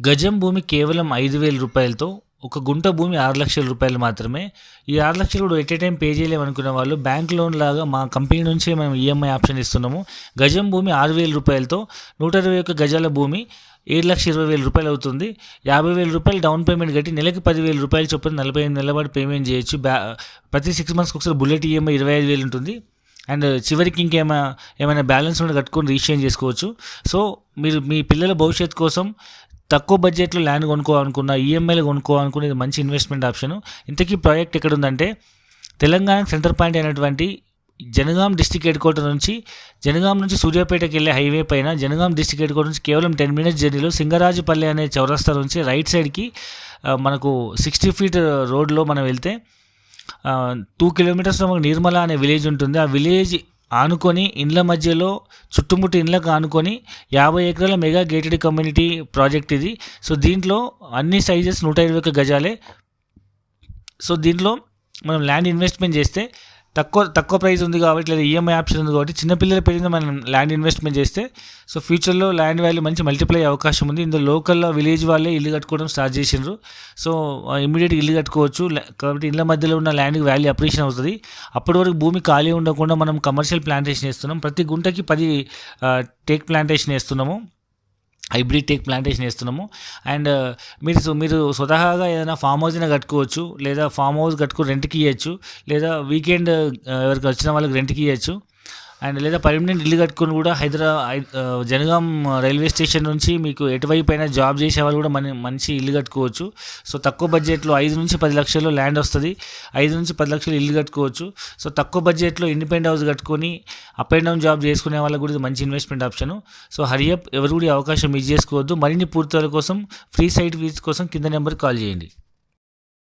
గజం భూమి కేవలం 5,000 రూపాయలతో ఒక గుంట భూమి 6,00,000 రూపాయలు మాత్రమే. ఈ 6,00,000 కూడా ఎట్ ఏ టైం పే చేయలేమనుకునే వాళ్ళు బ్యాంక్ లోన్ లాగా మా కంపెనీ నుంచే మేము ఈఎంఐ ఆప్షన్ ఇస్తున్నాము. గజం భూమి 6,000 రూపాయలతో 121 గజాల భూమి 7,20,000 రూపాయలు అవుతుంది. 50,000 రూపాయలు డౌన్ పేమెంట్ కట్టి నెలకి 10,000 రూపాయలు చొప్పున 45 నెలల పాటు పేమెంట్ చేయొచ్చు. ప్రతి 6 మంత్స్కి ఒకసారి బుల్లెట్ ఈఎంఐ 25,000 ఉంటుంది. అండ్ చివరికి ఏమైనా బ్యాలెన్స్ ఉండి కట్టుకొని రీచేంజ్ చేసుకోవచ్చు. సో మీరు మీ పిల్లల భవిష్యత్తు కోసం తక్కువ బడ్జెట్లో ల్యాండ్ కొనుక్కోవాలనుకున్న, ఈఎంఐలో కొనుక్కోవాలనుకున్న ఇది మంచి ఇన్వెస్ట్మెంట్ ఆప్షన్. ఇంతకీ ప్రాజెక్ట్ ఎక్కడ ఉందంటే తెలంగాణ సెంటర్ పాయింట్ అయినటువంటి జనగాం డిస్టిక్ హెడ్ క్వార్టర్ నుంచి సూర్యాపేటకి వెళ్ళే హైవే పైన జనగాం డిస్టిక్ హెడ్ క్వార్టర్ నుంచి కేవలం 10 మినిట్స్ జర్నీలో సింగరాజుపల్లి అనే చౌరస్తా నుంచి రైట్ సైడ్కి మనకు 60 ఫీట్ రోడ్లో మనం వెళ్తే 2 కిలోమీటర్స్లో మనకు నిర్మల అనే విలేజ్ ఉంటుంది. ఆ విలేజ్ ఆనుకొని ఇండ్ల మధ్యలో చుట్టుముట్టు ఇండ్లకు ఆనుకొని 50 ఎకరాల మెగా గేటెడ్ కమ్యూనిటీ ప్రాజెక్ట్ ఇది. సో దీంట్లో అన్ని సైజెస్ 121 గజాలే. సో దీంట్లో మనం ల్యాండ్ ఇన్వెస్ట్మెంట్ చేస్తే తక్కువ ప్రైస్ ఉంది కాబట్టి, లేదా ఈఎంఐ ఆప్షన్ ఉంది కాబట్టి చిన్నపిల్లల పేరున మనం ల్యాండ్ ఇన్వెస్ట్మెంట్ చేస్తే సో ఫ్యూచర్లో ల్యాండ్ వాల్యూ మంచి మల్టిప్లై అయ్యే అవకాశం ఉంది. ఇందులో లోకల్లో విలేజ్ వాళ్ళే ఇల్లు కట్టుకోవడం స్టార్ట్ చేసిండ్రు. సో ఇమీడియట్గా ఇల్లు కట్టుకోవచ్చు. కాబట్టి ఇళ్ళ మధ్యలో ఉన్న ల్యాండ్కి వాల్యూ అప్రిషియేషన్ అవుతుంది. అప్పటి వరకు భూమి ఖాళీ ఉండకుండా మనం కమర్షియల్ ప్లాంటేషన్ వేస్తున్నాం. ప్రతి గుంటకి 10 టేక్ ప్లాంటేషన్ వేస్తున్నాము, హైబ్రిడ్ టేక్ ప్లాంటేషన్ వేస్తున్నాము. అండ్ మీరు స్వతహాగా ఏదైనా ఫామ్ హౌస్ అయినా కట్టుకోవచ్చు, లేదా ఫామ్ హౌస్ కట్టుకుని రెంట్కి ఇవ్వచ్చు, లేదా వీకెండ్ ఎవరికి వచ్చిన వాళ్ళకి రెంట్కి ఇవ్వచ్చు. అండ్ లేదా పర్మనెంట్ ఇల్లు కట్టుకొని కూడా జనగాం రైల్వే స్టేషన్ నుంచి మీకు ఎటువైపు అయినా జాబ్ చేసే వాళ్ళు కూడా మంచి ఇల్లు కట్టుకోవచ్చు. సో తక్కువ బడ్జెట్లో 5 నుంచి 10 లక్షల్లో ల్యాండ్ వస్తుంది. 5 నుంచి 10 లక్షలు ఇల్లు కట్టుకోవచ్చు. సో తక్కువ బడ్జెట్లో ఇండిపెండెంట్ హౌస్ కట్టుకొని అప్ అండ్ డౌన్ జాబ్ చేసుకునే వాళ్ళకి కూడా ఇది మంచి ఇన్వెస్ట్మెంట్ ఆప్షన్. సో హరియప్, ఎవరు కూడా అవకాశం మిస్ చేసుకోవద్దు. మరిన్ని పూర్తి కోసం ఫ్రీ సైట్ విజిట్ కోసం కింద నెంబర్కి కాల్ చేయండి.